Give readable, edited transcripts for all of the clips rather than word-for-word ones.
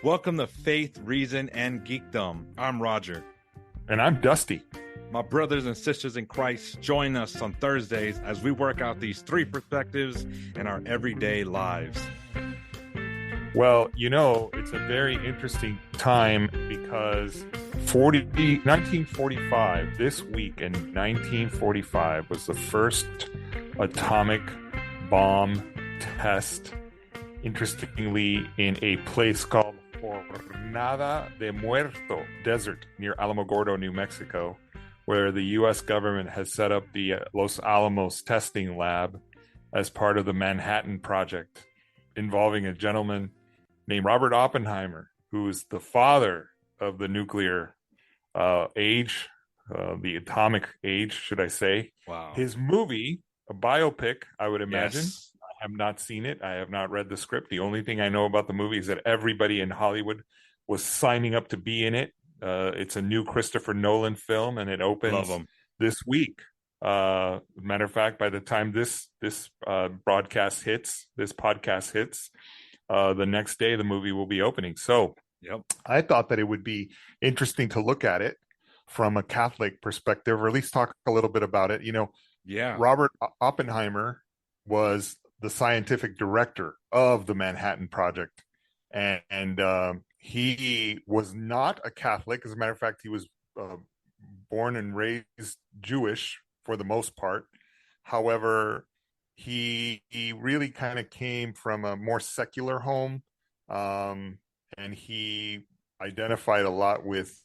Welcome to Faith, Reason, and Geekdom. I'm Roger. And I'm Dusty. My brothers and sisters in Christ, join us on Thursdays as we work out these three perspectives in our everyday lives. Well, you know, it's a very interesting time because 1945, this week in 1945, was the first atomic bomb test, interestingly, in a place called Jornada de Muerto Desert near Alamogordo, New Mexico, where the U.S. government has set up the Los Alamos testing lab as part of the Manhattan Project, involving a gentleman named Robert Oppenheimer, who is the father of the nuclear age, the atomic age, should I say. Wow. His movie, a biopic, I would imagine. Yes. I have not seen it. I have not read the script. The only thing I know about the movie is that everybody in Hollywood was signing up to be in it. It's a new Christopher Nolan film, and it opens this week. Matter of fact, by the time this podcast hits, the next day the movie will be opening. So I thought that it would be interesting to look at it from a Catholic perspective, or at least talk a little bit about it. You know, Robert Oppenheimer was the scientific director of the Manhattan Project, and he was not a Catholic. As a matter of fact, he was born and raised Jewish for the most part. However, he really kind of came from a more secular home, and he identified a lot with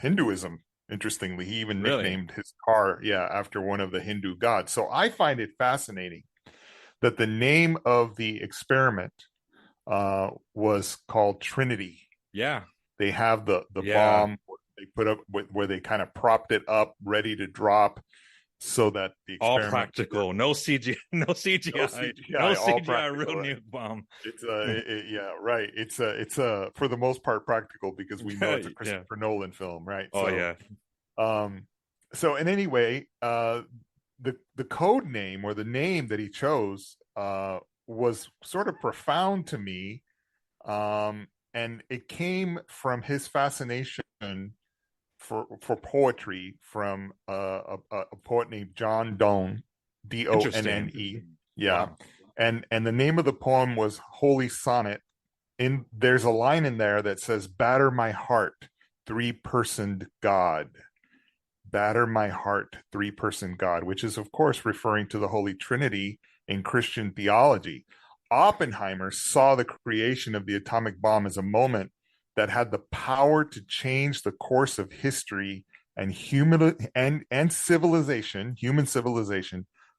Hinduism. Interestingly, he even nicknamed his car after one of the Hindu gods. So I find it fascinating that the name of the experiment was called Trinity. They have the bomb they put up where they kind of propped it up ready to drop, so that the experiment, all practical, no CGI, no CGI, real nuke bomb. It's It's for the most part practical, because we know it's a Christopher Nolan film, right? So in any way, the code name, or the name that he chose, was sort of profound to me, and it came from his fascination for poetry, from a poet named John Donne, Donne. Wow. And the name of the poem was Holy Sonnet. There's a line in there that says, "Batter my heart, three-personed God." Batter my heart, three-person God, which is, of course, referring to the Holy Trinity in Christian theology. Oppenheimer saw the creation of the atomic bomb as a moment that had the power to change the course of history and human civilization,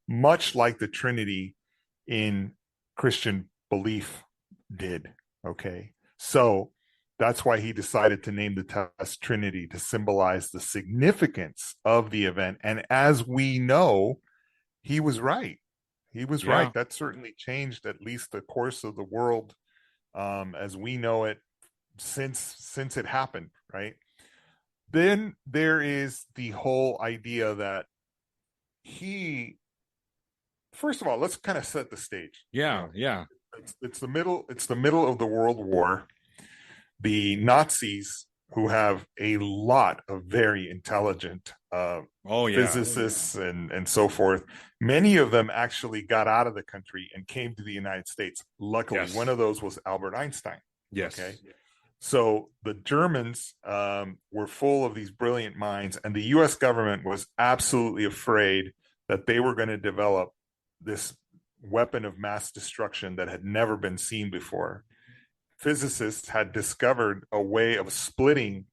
much like the Trinity in Christian belief did. Okay, so that's why he decided to name the test Trinity, to symbolize the significance of the event. And as we know, he was right. Right. That certainly changed at least the course of the world as we know it since it happened, right? Then there is the whole idea that first of all, let's kind of set the stage. It's the middle of the World War. The Nazis, who have a lot of very intelligent physicists and so forth, many of them actually got out of the country and came to the United States. Luckily, one of those was Albert Einstein. Okay. So the Germans were full of these brilliant minds, and the U.S. government was absolutely afraid that they were going to develop this weapon of mass destruction that had never been seen before. Physicists had discovered a way of splitting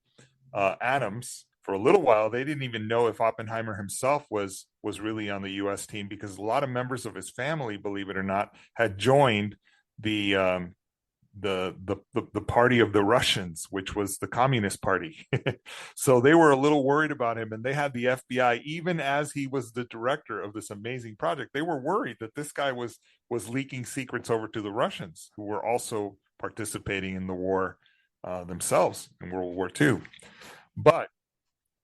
atoms. For a little while, they didn't even know if Oppenheimer himself was really on the U.S. team, because a lot of members of his family, believe it or not, had joined the party of the Russians, which was the Communist Party. So they were a little worried about him, and they had the FBI, even as he was the director of this amazing project, they were worried that this guy was leaking secrets over to the Russians, who were also participating in the war themselves in World War II. But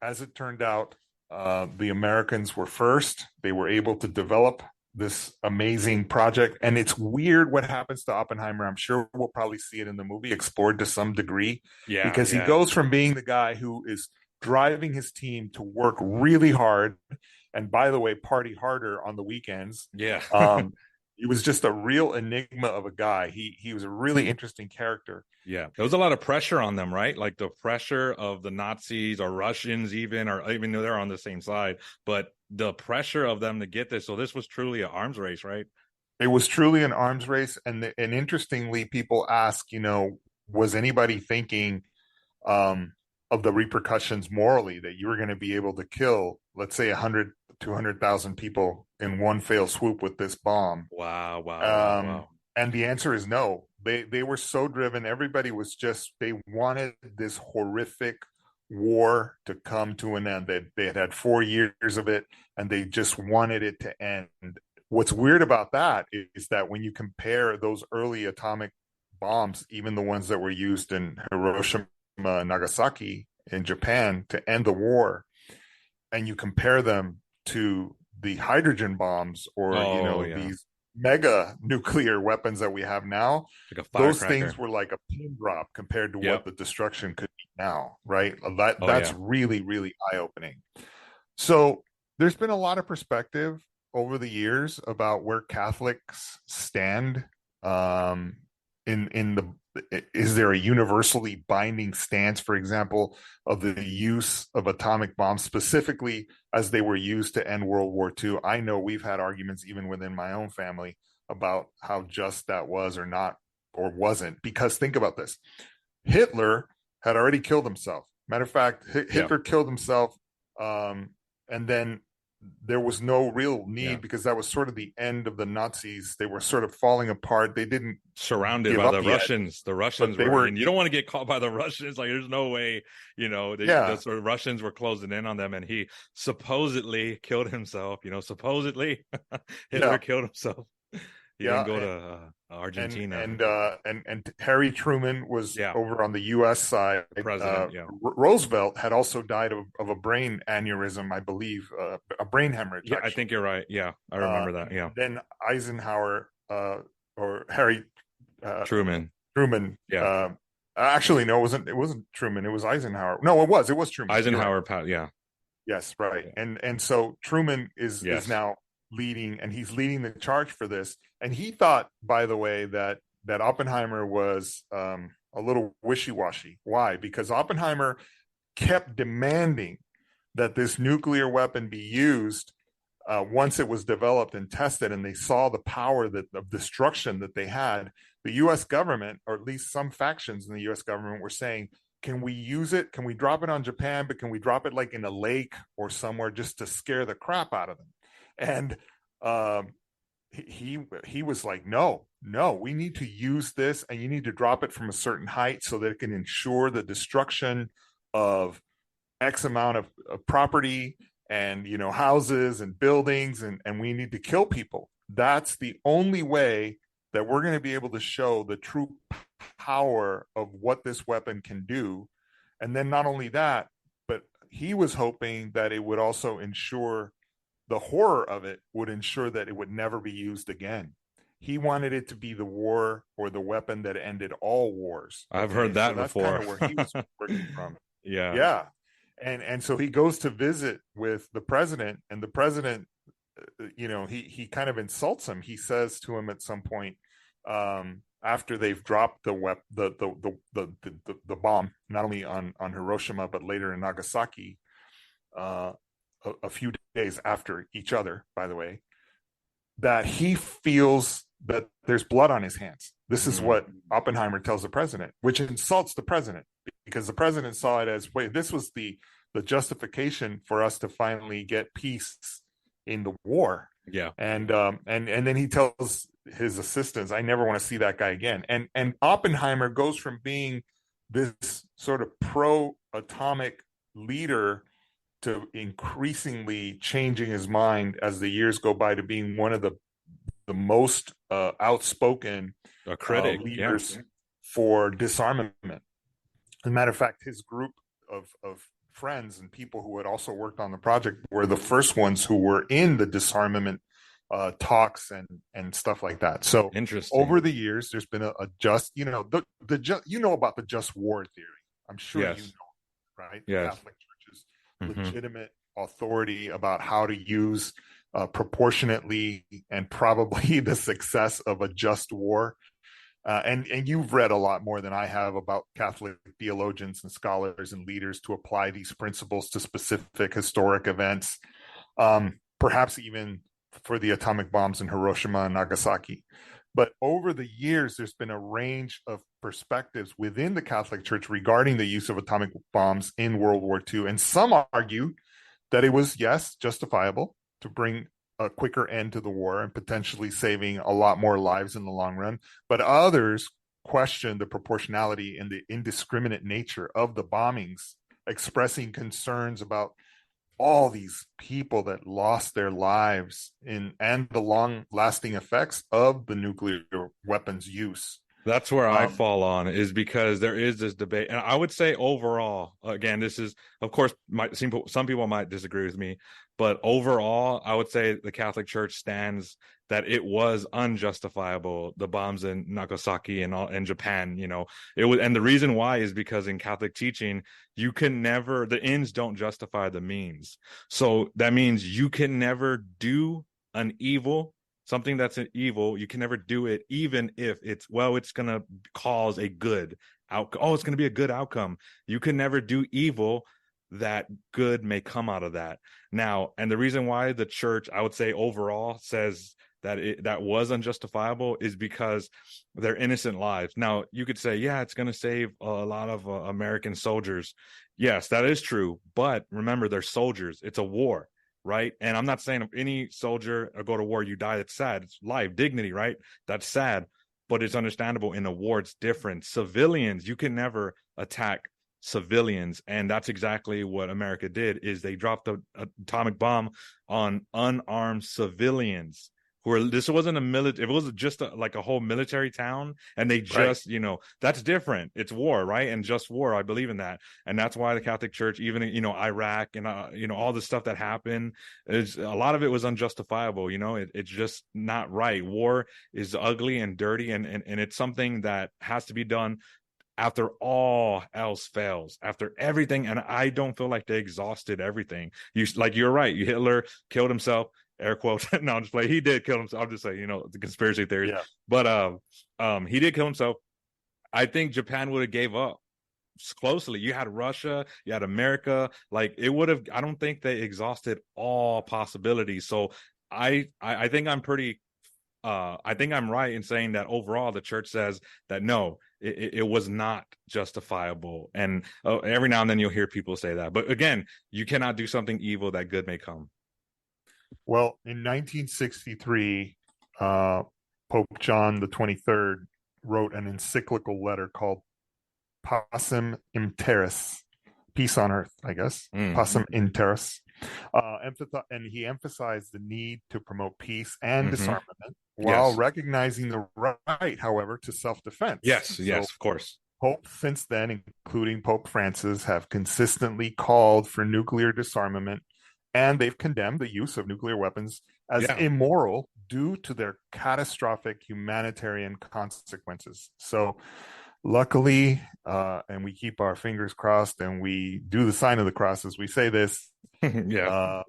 as it turned out, the Americans were first. They were able to develop this amazing project. And it's weird what happens to Oppenheimer. I'm sure we'll probably see it in the movie, explored to some degree, because he goes from being the guy who is driving his team to work really hard, and by the way, party harder on the weekends. Yeah. He was just a real enigma of a guy. He was a really interesting character. Yeah, there was a lot of pressure on them, right? Like the pressure of the Nazis or Russians, or even though they're on the same side, but the pressure of them to get this. So this was truly an arms race, right? It was truly an arms race, and interestingly, people ask, was anybody thinking of the repercussions morally that you were going to be able to kill, let's say, 100, 200,000 people in one fell swoop with this bomb? Wow. And the answer is no. They were so driven. Everybody was they wanted this horrific war to come to an end. They had 4 years of it, and they just wanted it to end. What's weird about that is that when you compare those early atomic bombs, even the ones that were used in Hiroshima and Nagasaki in Japan to end the war, and you compare them to the hydrogen bombs or these mega nuclear weapons that we have now, like those things were like a pin drop compared to what the destruction could be now, right? That's really, really eye-opening. So there's been a lot of perspective over the years about where Catholics stand is there a universally binding stance, for example, of the use of atomic bombs, specifically as they were used to end World War II? I know we've had arguments even within my own family about how just that was or not, or wasn't. Because think about this. Hitler had already killed himself. Matter of fact, Hitler killed himself, and then there was no real need because that was sort of the end of the Nazis. They were sort of falling apart. They didn't surrounded by the Russians. The Russians were, and you don't want to get caught by the Russians. Like there's no way, the sort of Russians were closing in on them, and he supposedly killed himself. Supposedly Hitler killed himself. He didn't go to Argentina. And Harry Truman was over on the U.S. side. President, Roosevelt had also died of a brain aneurysm, I believe, a brain hemorrhage. Yeah, actually. I think you're right. Yeah, I remember that. Yeah. Then Eisenhower or Harry Truman. Yeah. Actually, no, it wasn't Truman. It was Eisenhower. No, it was Truman. Eisenhower. Yeah. Yes, right. And so Truman is now leading, and he's leading the charge for this. And he thought, by the way, that Oppenheimer was a little wishy-washy. Why? Because Oppenheimer kept demanding that this nuclear weapon be used once it was developed and tested, and they saw the power of destruction that they had. The U.S. government, or at least some factions in the U.S. government, were saying, can we use it? Can we drop it on Japan? But can we drop it like in a lake or somewhere just to scare the crap out of them? And he was like, no, we need to use this, and you need to drop it from a certain height so that it can ensure the destruction of X amount of property and houses and buildings, and we need to kill people. That's the only way that we're going to be able to show the true power of what this weapon can do. And then not only that, but he was hoping that it would also ensure the horror of it would ensure that it would never be used again. He wanted it to be the war or the weapon that ended all wars. I've heard that before. That's kind of where he was working from. Yeah. And so he goes to visit with the president, and the president, he kind of insults him. He says to him at some point, after they've dropped the bomb, not only on Hiroshima but later in Nagasaki, a few days after each other, by the way, that he feels that there's blood on his hands. This is what Oppenheimer tells the president, which insults the president, because the president saw it as, wait, this was the justification for us to finally get peace in the war. Yeah. And then he tells his assistants, I never want to see that guy again. And Oppenheimer goes from being this sort of pro-atomic leader to increasingly changing his mind as the years go by to being one of the most outspoken leaders for disarmament. As a matter of fact, his group of friends and people who had also worked on the project were the first ones who were in the disarmament talks and stuff like that. So interesting. Over the years, there's been a just, about the just war theory. I'm sure yes. you know, right? Yes. The Catholic Church's legitimate authority about how to use proportionately and probably the success of a just war. And you've read a lot more than I have about Catholic theologians and scholars and leaders to apply these principles to specific historic events, perhaps even for the atomic bombs in Hiroshima and Nagasaki. But over the years, there's been a range of perspectives within the Catholic Church regarding the use of atomic bombs in World War II. And some argue that it was, yes, justifiable to bring a quicker end to the war and potentially saving a lot more lives in the long run. But others question the proportionality and the indiscriminate nature of the bombings, expressing concerns about all these people that lost their lives and the long-lasting effects of the nuclear weapons use. That's where I fall on, is because there is this debate. And I would say overall, again, this is, of course, some people might disagree with me, but overall, I would say the Catholic Church stands that it was unjustifiable, the bombs in Nagasaki and Japan, it was. And the reason why is because in Catholic teaching, the ends don't justify the means. So that means you can never do an evil, something that's an evil, you can never do it, even if it's going to cause a good outcome. Oh, it's going to be a good outcome. You can never do evil that good may come out of that. Now, and the reason why the church, I would say overall, says that that was unjustifiable is because they're innocent lives. Now, you could say, yeah, it's going to save a lot of American soldiers. Yes, that is true. But remember, they're soldiers. It's a war. Right. And I'm not saying if any soldier or go to war, you die. It's sad. It's life, dignity. Right. That's sad. But it's understandable. In a war, it's different. Civilians, you can never attack civilians. And that's exactly what America did, is they dropped the atomic bomb on unarmed civilians. This wasn't a military, it was just like a whole military town, and they just, that's different. It's war, right? And just war, I believe in that. And that's why the Catholic Church, even, Iraq and, all the stuff that happened, a lot of it was unjustifiable. It's just not right. War is ugly and dirty, and it's something that has to be done after all else fails, after everything. And I don't feel like they exhausted everything. You're right. Hitler killed himself. Air quotes. No, I'm just playing. He did kill himself. I'm just saying, the conspiracy theories. Yeah. But he did kill himself. I think Japan would have gave up closely. You had Russia, you had America. Like, it would have. I don't think they exhausted all possibilities. So I think I'm pretty. I think I'm right in saying that overall the church says that no, it was not justifiable. And every now and then you'll hear people say that. But again, you cannot do something evil that good may come. Well, in 1963, Pope John the 23rd wrote an encyclical letter called Pacem in Terris, peace on earth, I guess. Pacem in Terris. And he emphasized the need to promote peace and disarmament while recognizing the right, however, to self-defense. Yes, of course. Popes since then, including Pope Francis, have consistently called for nuclear disarmament, and they've condemned the use of nuclear weapons as immoral due to their catastrophic humanitarian consequences. So luckily, and we keep our fingers crossed and we do the sign of the cross as we say this, no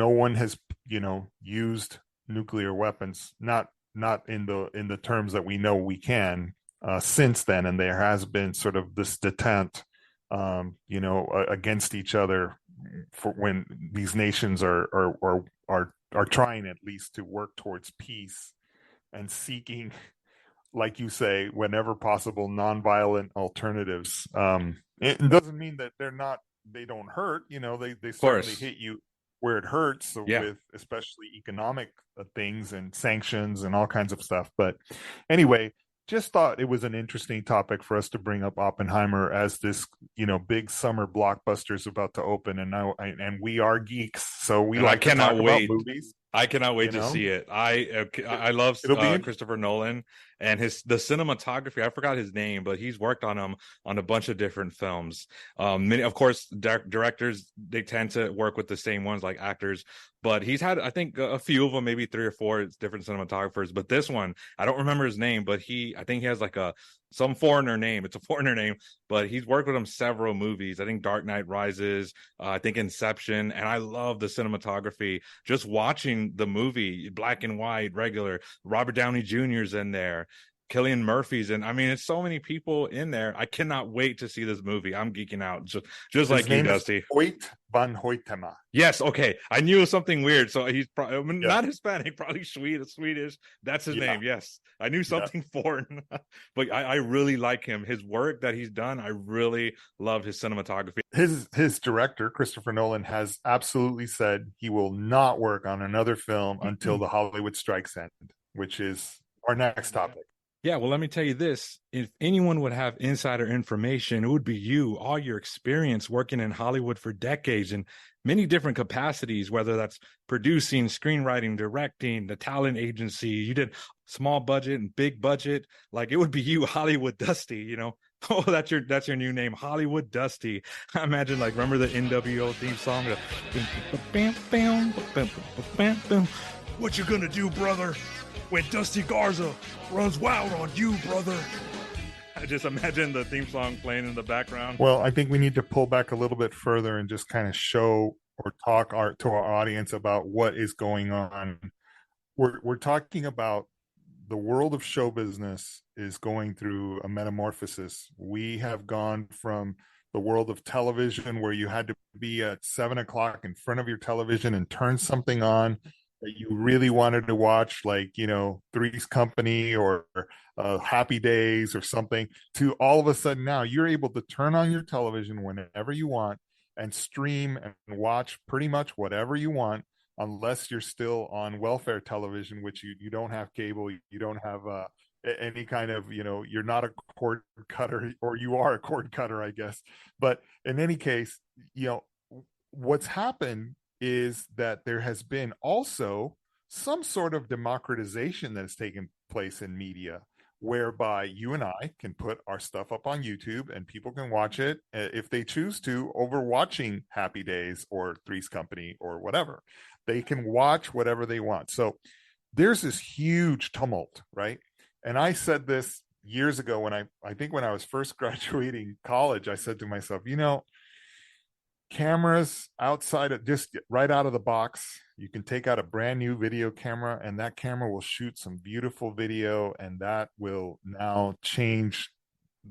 one has, used nuclear weapons, not in the terms that we know we can, since then. And there has been sort of this detente, against each other, for when these nations are trying at least to work towards peace and seeking, like you say, whenever possible, nonviolent alternatives. It doesn't mean that they don't hurt. They certainly hit you where it hurts, with especially economic things and sanctions and all kinds of stuff. But anyway, just thought it was an interesting topic for us to bring up Oppenheimer, as this, big summer blockbuster is about to open, and we are geeks, so we like to talk about movies. I cannot wait to see it. I love Christopher Nolan and the cinematography. I forgot his name, but he's worked on a bunch of different films. Many, of course, directors, they tend to work with the same ones like actors, but he's had, I think, a few of them, maybe 3 or 4 different cinematographers. But this one, I don't remember his name, but I think he has like some foreigner name. It's a foreigner name, but he's worked with him several movies. I think Dark Knight Rises, I think Inception, and I love the cinematography. Just watching the movie, black and white, regular. Robert Downey Jr.'s in there. Cillian Murphy's in. I mean, it's so many people in there. I cannot wait to see this movie. I'm geeking out, just like you, Dusty. Hoyt van Hoytema. Yes, okay. I knew it was something weird. So he's probably not Hispanic, probably Swedish. That's his name. Yes, I knew something foreign, but I really like him. His work that he's done, I really love his cinematography. His director, Christopher Nolan, has absolutely said he will not work on another film until the Hollywood strikes end, which is our next topic. Yeah, well, let me tell you this. If anyone would have insider information, it would be you. All your experience working in Hollywood for decades in many different capacities, whether that's producing, screenwriting, directing, the talent agency. You did small budget and big budget. Like, it would be you, Hollywood Dusty, you know? Oh, that's your new name, Hollywood Dusty. I imagine, like, remember the NWO theme song? What you gonna do, brother, when Dusty Garza runs wild on you, brother? I just imagine the theme song playing in the background. Well, I think we need to pull back a little bit further and just kind of show or talk to our audience about what is going on. We're talking about the world of show business is going through a metamorphosis. We have gone from the world of television, where you had to be at 7:00 in front of your television and turn something on that you really wanted to watch, like, Three's Company or Happy Days or something, to all of a sudden now you're able to turn on your television whenever you want and stream and watch pretty much whatever you want, unless you're still on welfare television, which you don't have cable, you don't have any kind of, you're not a cord cutter, or you are a cord cutter, I guess. But in any case, what's happened is that there has been also some sort of democratization that has taken place in media, whereby you and I can put our stuff up on YouTube and people can watch it if they choose to, over watching Happy Days or Three's Company or whatever. They can watch whatever they want. So there's this huge tumult, right? And I said this years ago when I think when I was first graduating college, I said to myself, cameras outside of, just right out of the box, you can take out a brand new video camera and that camera will shoot some beautiful video, and that will now change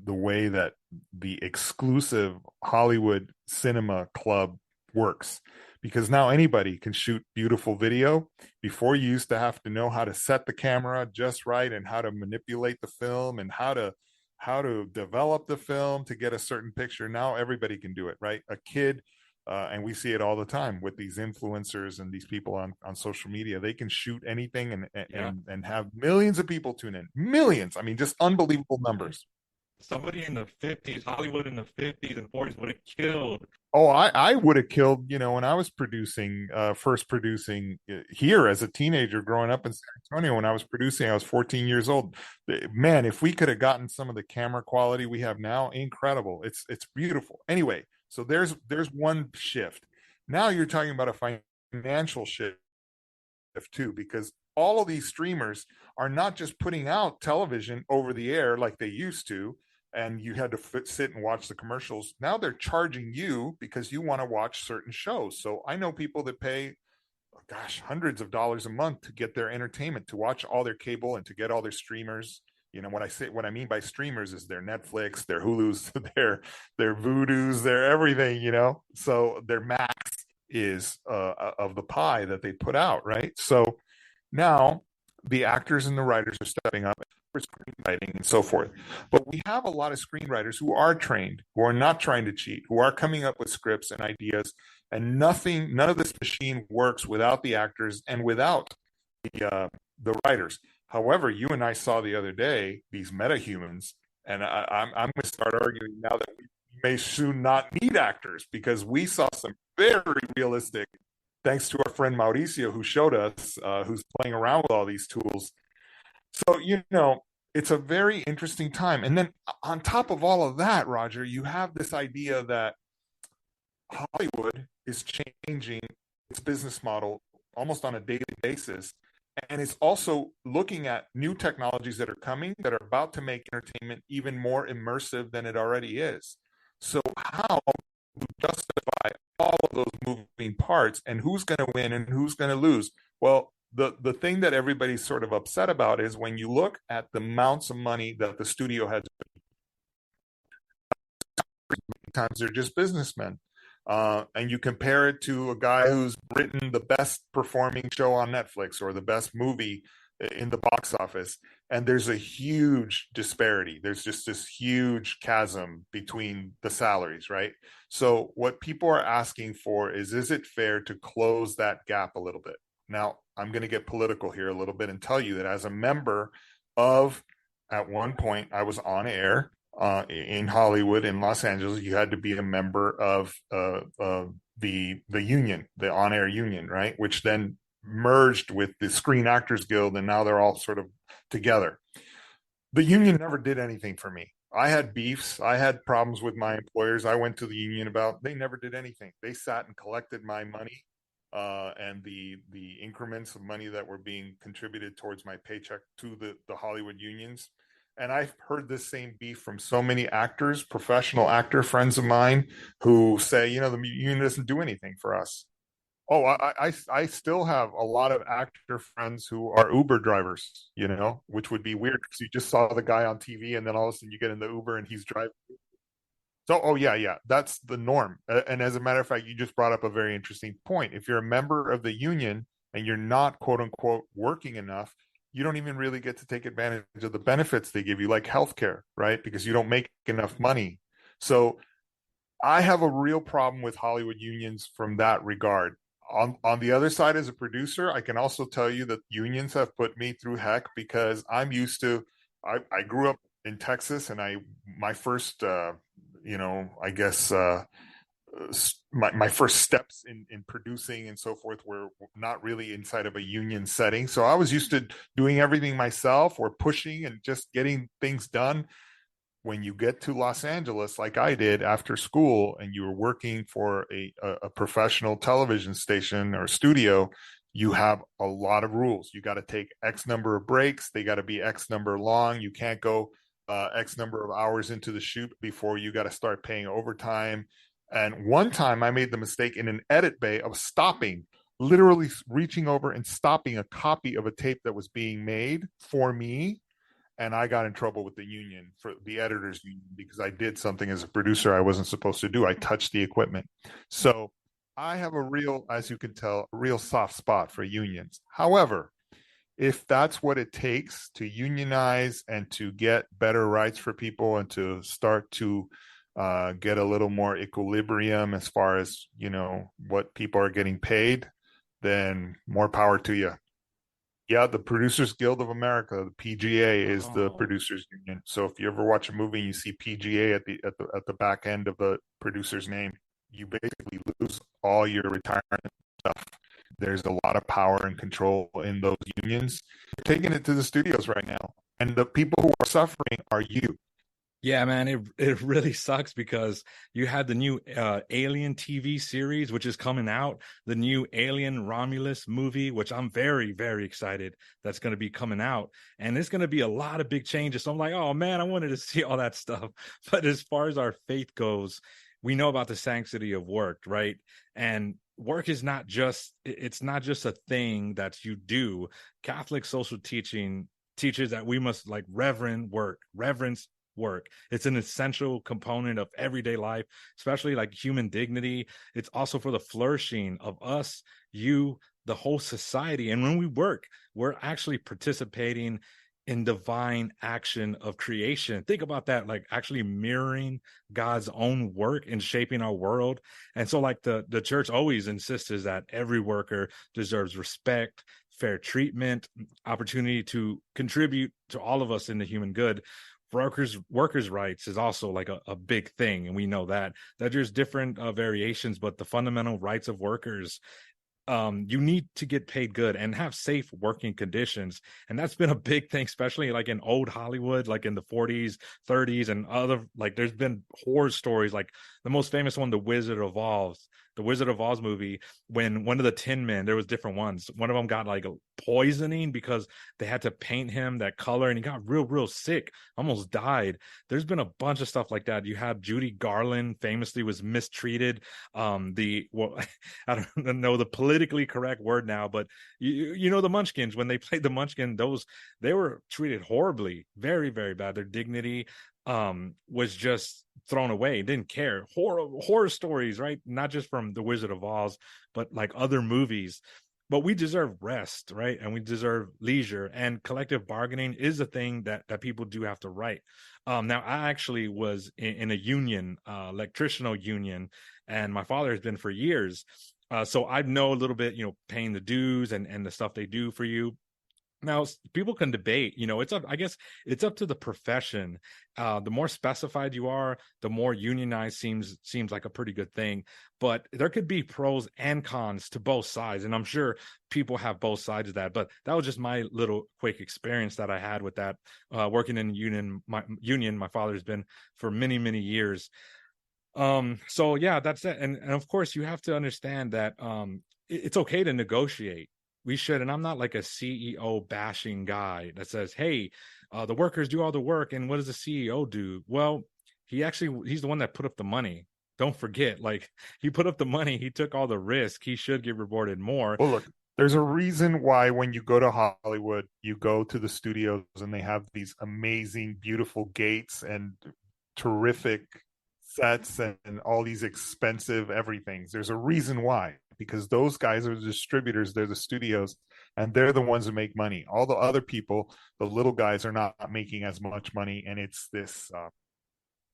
the way that the exclusive Hollywood cinema club works, because now anybody can shoot beautiful video. Before, you used to have to know how to set the camera just right and how to manipulate the film and how to develop the film to get a certain picture. Now everybody can do it, right? A kid, and we see it all the time with these influencers and these people on social media. They can shoot anything and have millions of people tune in. Millions. I mean, just unbelievable numbers. Somebody in the 50s, Hollywood in the 50s and 40s would have killed. Oh, I would have killed, when I was first producing here as a teenager growing up in San Antonio. When I was producing, I was 14 years old. Man, if we could have gotten some of the camera quality we have now, incredible. It's beautiful. Anyway, so there's one shift. Now you're talking about a financial shift too, because all of these streamers are not just putting out television over the air like they used to, and you had to sit and watch the commercials. Now they're charging you because you want to watch certain shows. So I know people that pay, hundreds of dollars a month to get their entertainment, to watch all their cable and to get all their streamers. What I mean by streamers is their Netflix, their Hulus, their Voodoos, their everything, So their max is of the pie that they put out, right? So now the actors and the writers are stepping up for screenwriting and so forth. But we have a lot of screenwriters who are trained, who are not trying to cheat, who are coming up with scripts and ideas, and none of this machine works without the actors and without the writers. However, you and I saw the other day these metahumans, and I'm going to start arguing now that we may soon not need actors, because we saw some very realistic thanks to our friend Mauricio, who showed us, who's playing around with all these tools. So, it's a very interesting time. And then on top of all of that, Roger, you have this idea that Hollywood is changing its business model almost on a daily basis. And it's also looking at new technologies that are coming that are about to make entertainment even more immersive than it already is. So, how to justify all of those moving parts and who's going to win and who's going to lose? Well, the thing that everybody's sort of upset about is when you look at the amounts of money that the studio has, times they're just businessmen. And you compare it to a guy who's written the best performing show on Netflix or the best movie in the box office, and there's a huge disparity. There's just this huge chasm between the salaries, right? So what people are asking for is it fair to close that gap a little bit? Now, I'm going to get political here a little bit and tell you that as a member of, at one point, I was on air in Hollywood, in Los Angeles. You had to be a member of the union, the on-air union, right? Which then merged with the Screen Actors Guild, and now they're all sort of together. The union never did anything for me. I had beefs. I had problems with my employers. I went to the union about, they never did anything. They sat and collected my money and the increments of money that were being contributed towards my paycheck to the Hollywood unions. And I've heard this same beef from so many actors, professional actor friends of mine, who say, the union doesn't do anything for us. Oh, I still have a lot of actor friends who are Uber drivers, which would be weird because you just saw the guy on TV and then all of a sudden you get in the Uber and he's driving. So, oh yeah, that's the norm. And as a matter of fact, you just brought up a very interesting point. If you're a member of the union and you're not, quote unquote, working enough, you don't even really get to take advantage of the benefits they give you, like healthcare, right? Because you don't make enough money. So I have a real problem with Hollywood unions from that regard. On the other side, as a producer, I can also tell you that unions have put me through heck because I'm used to, I grew up in Texas, and my first, I guess, my first steps in producing and so forth were not really inside of a union setting. So I was used to doing everything myself or pushing and just getting things done. When you get to Los Angeles, like I did after school, and you were working for a professional television station or studio, you have a lot of rules. You got to take X number of breaks. They got to be X number long. You can't go X number of hours into the shoot before you got to start paying overtime. And one time I made the mistake in an edit bay of stopping, literally reaching over and stopping a copy of a tape that was being made for me. And I got in trouble with the union, for the editors union, because I did something as a producer I wasn't supposed to do. I touched the equipment. So I have a real, as you can tell, a real soft spot for unions. However, if that's what it takes to unionize and to get better rights for people and to start to get a little more equilibrium as far as, what people are getting paid, then more power to you. Yeah, the Producers Guild of America, the PGA, is the producers union. So if you ever watch a movie and you see PGA at the back end of the producer's name, you basically lose all your retirement stuff. There's a lot of power and control in those unions. They're taking it to the studios right now, and the people who are suffering are you. Yeah, man, it really sucks because you had the new Alien TV series, which is coming out, the new Alien Romulus movie, which I'm very, very excited that's going to be coming out. And it's going to be a lot of big changes. So I'm like, oh, man, I wanted to see all that stuff. But as far as our faith goes, we know about the sanctity of work, right? And work is not just a thing that you do. Catholic social teaching teaches that we must reverence work. It's an essential component of everyday life, especially human dignity. It's also for the flourishing of us, you, the whole society. And when we work, we're actually participating in divine action of creation. Think about that, actually mirroring God's own work in shaping our world. And so the church always insists is that every worker deserves respect, fair treatment, opportunity to contribute to all of us in the human good. Workers' rights is also a big thing, and we know that there's different variations, but the fundamental rights of workers you need to get paid good and have safe working conditions. And that's been a big thing, especially like in old Hollywood, like in the 40s, 30s, and other, like there's been horror stories, like the most famous one, the Wizard of Oz movie, when one of the Tin Men, there was different ones. One of them got like poisoning because they had to paint him that color, and he got real sick, almost died. There's been a bunch of stuff like that. You had Judy Garland famously was mistreated. I don't know the politically correct word now, but you know the Munchkins, when they played the Munchkin, they were treated horribly, very bad. Their dignity was just thrown away. Didn't care. Horror stories, right? Not just from the Wizard of Oz, but like other movies. But we deserve rest, right? And we deserve leisure, and collective bargaining is a thing that people do have to write. Now, I actually was in a union, electricianal union, and my father has been for years. So I know a little bit, paying the dues and the stuff they do for you. Now, people can debate, I guess it's up to the profession. The more specified you are, the more unionized seems like a pretty good thing. But there could be pros and cons to both sides. And I'm sure people have both sides of that. But that was just my little quick experience that I had with that, working in a union. My father's been for many years. So yeah, that's it. And of course, you have to understand that it's okay to negotiate. We should, and I'm not like a CEO bashing guy that says, hey, the workers do all the work, and what does the CEO do? Well, he's the one that put up the money. Don't forget, like, he put up the money, he took all the risk, he should get rewarded more. Well, look, there's a reason why when you go to Hollywood, you go to the studios and they have these amazing, beautiful gates and terrific sets and all these expensive everythings. There's a reason why, because those guys are the distributors, they're the studios, and they're the ones who make money. All the other people, the little guys, are not making as much money, and it's this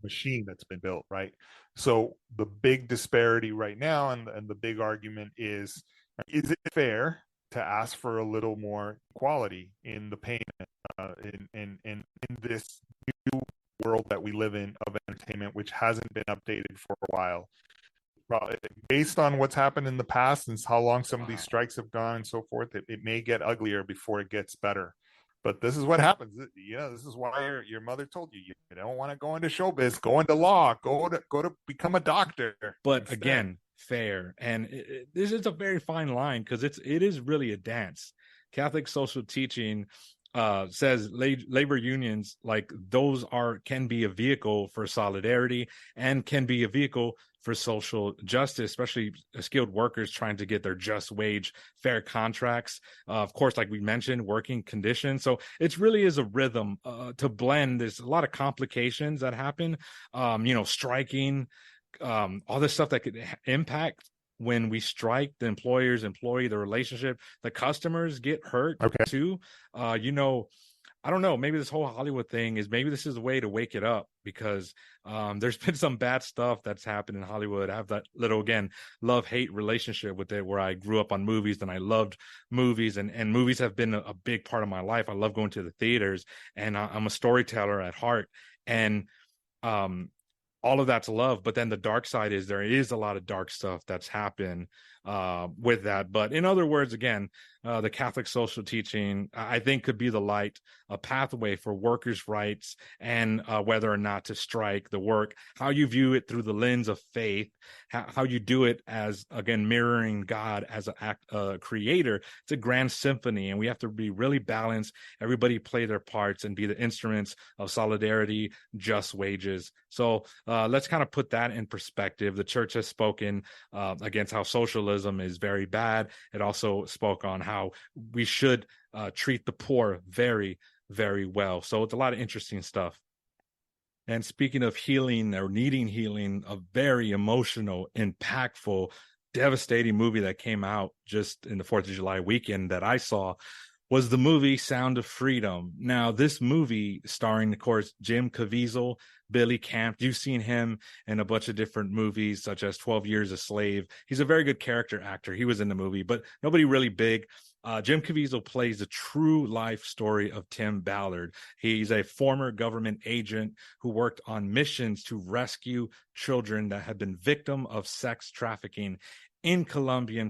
machine that's been built, right? So the big disparity right now, and the big argument is it fair to ask for a little more equality in the payment in this new world that we live in of entertainment, which hasn't been updated for a while? Based on what's happened in the past and how long some of these strikes have gone and so forth, it may get uglier before it gets better. But this is what happens. This is why your mother told you don't want to go into showbiz, go into law, go to become a doctor. But instead. Again, fair, and this is a very fine line, because it is really a dance. Catholic social teaching says labor unions, like, those can be a vehicle for solidarity and can be a vehicle for social justice, especially skilled workers trying to get their just wage, fair contracts. Of course, like we mentioned, working conditions. So it really is a rhythm to blend. There's a lot of complications that happen, striking, all this stuff that could impact. When we strike, the employee, the relationship, the customers get hurt too. I don't know, maybe this whole Hollywood thing maybe this is a way to wake it up, because there's been some bad stuff that's happened in Hollywood. I have that little, again, love-hate relationship with it, where I grew up on movies and I loved movies, and movies have been a big part of my life. I love going to the theaters, and I'm a storyteller at heart. And all of that's love, but then the dark side is there is a lot of dark stuff that's happened with that. But in other words, again, the Catholic social teaching, I think, could be the light, a pathway for workers' rights, and whether or not to strike the work, how you view it through the lens of faith, how you do it as, again, mirroring God as a creator. It's a grand symphony, and we have to be really balanced. Everybody play their parts and be the instruments of solidarity, just wages. So let's kind of put that in perspective. The church has spoken against how socialism is very bad. It also spoke on how we should treat the poor very, very well. So it's a lot of interesting stuff. And speaking of healing or needing healing, a very emotional, impactful, devastating movie that came out just in the 4th of July weekend that I saw was the movie Sound of Freedom. Now, this movie, starring, of course, Jim Caviezel, Billy Camp. You've seen him in a bunch of different movies, such as 12 Years a Slave. He's a very good character actor. He was in the movie, but nobody really big. Jim Caviezel plays the true life story of Tim Ballard. He's a former government agent who worked on missions to rescue children that had been victim of sex trafficking in Colombia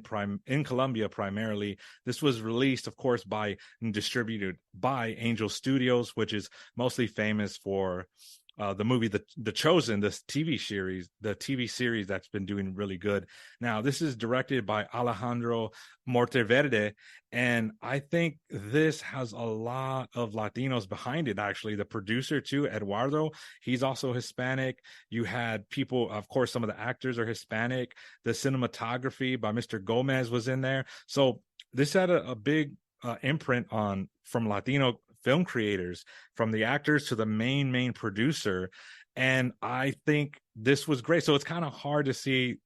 primarily. This was released, of course, by and distributed by Angel Studios, which is mostly famous for the movie The Chosen, this TV series that's been doing really good. Now, this is directed by Alejandro Monteverde, and I think this has a lot of Latinos behind it, actually. The producer, too, Eduardo, he's also Hispanic. You had people, of course, some of the actors are Hispanic. The cinematography by Mr. Gomez was in there. So this had a big imprint from Latino film creators, from the actors to the main producer. And I think this was great. So it's kind of hard to see,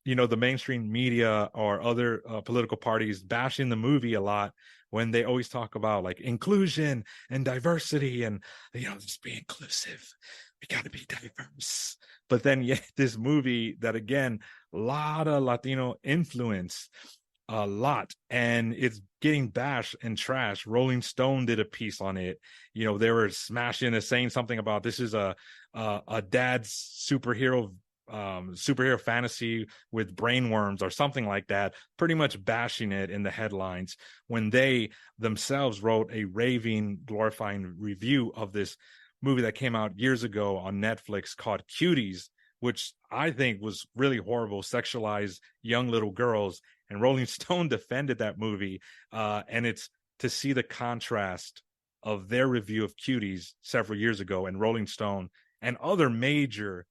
the mainstream media or other political parties bashing the movie a lot when they always talk about like inclusion and diversity and, just be inclusive. We got to be diverse. But then yet this movie that, again, a lot of Latino influence, a lot, and it's getting bashed and trashed. Rolling Stone did a piece on it. They were smashing it, saying something about this is a dad's superhero fantasy with brainworms or something like that, pretty much bashing it in the headlines, when they themselves wrote a raving, glorifying review of this movie that came out years ago on Netflix called Cuties, which I think was really horrible, sexualized young little girls. And Rolling Stone defended that movie. And it's to see the contrast of their review of Cuties several years ago and Rolling Stone and other major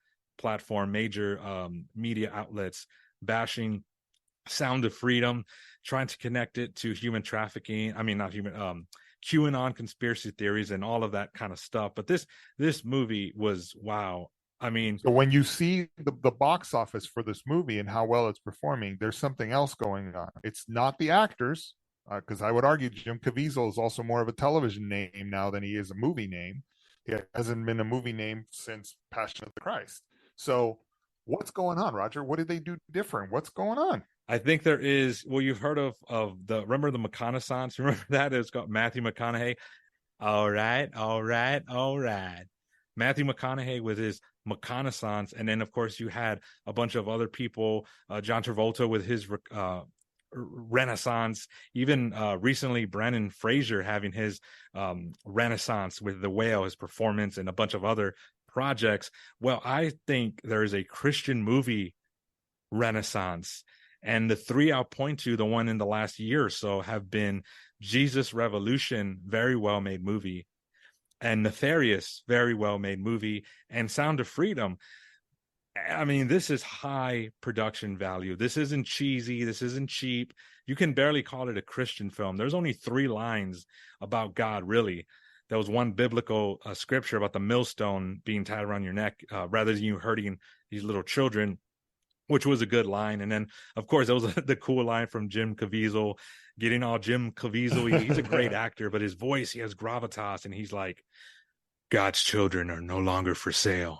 media outlets bashing Sound of Freedom, trying to connect it to human trafficking. I mean, not human, QAnon conspiracy theories and all of that kind of stuff. But this movie was, wow. I mean, so when you see the box office for this movie and how well it's performing, there's something else going on. It's not the actors, because I would argue Jim Caviezel is also more of a television name now than he is a movie name. He hasn't been a movie name since Passion of the Christ. So what's going on, Roger? What did they do different? What's going on? I think there is, well, you've heard of remember the McConaissance? Remember that? It's got Matthew McConaughey. All right. Matthew McConaughey with his McConaissance, and then of course you had a bunch of other people, John Travolta with his Renaissance, even recently Brendan Fraser having his Renaissance with The Whale, his performance, and a bunch of other projects. Well, I think there is a Christian movie Renaissance, and the three I'll point to, the one in the last year or so, have been Jesus Revolution, very well made movie, and Nefarious, very well made movie, and Sound of Freedom. I mean, this is high production value. This isn't cheesy. This isn't cheap. You can barely call it a Christian film. There's only 3 lines about God, really. There was one biblical scripture about the millstone being tied around your neck rather than you hurting these little children, which was a good line. And then, of course, that was the cool line from Jim Caviezel, getting all Jim Caviezel. He's a great actor, but his voice, he has gravitas, and he's like, God's children are no longer for sale,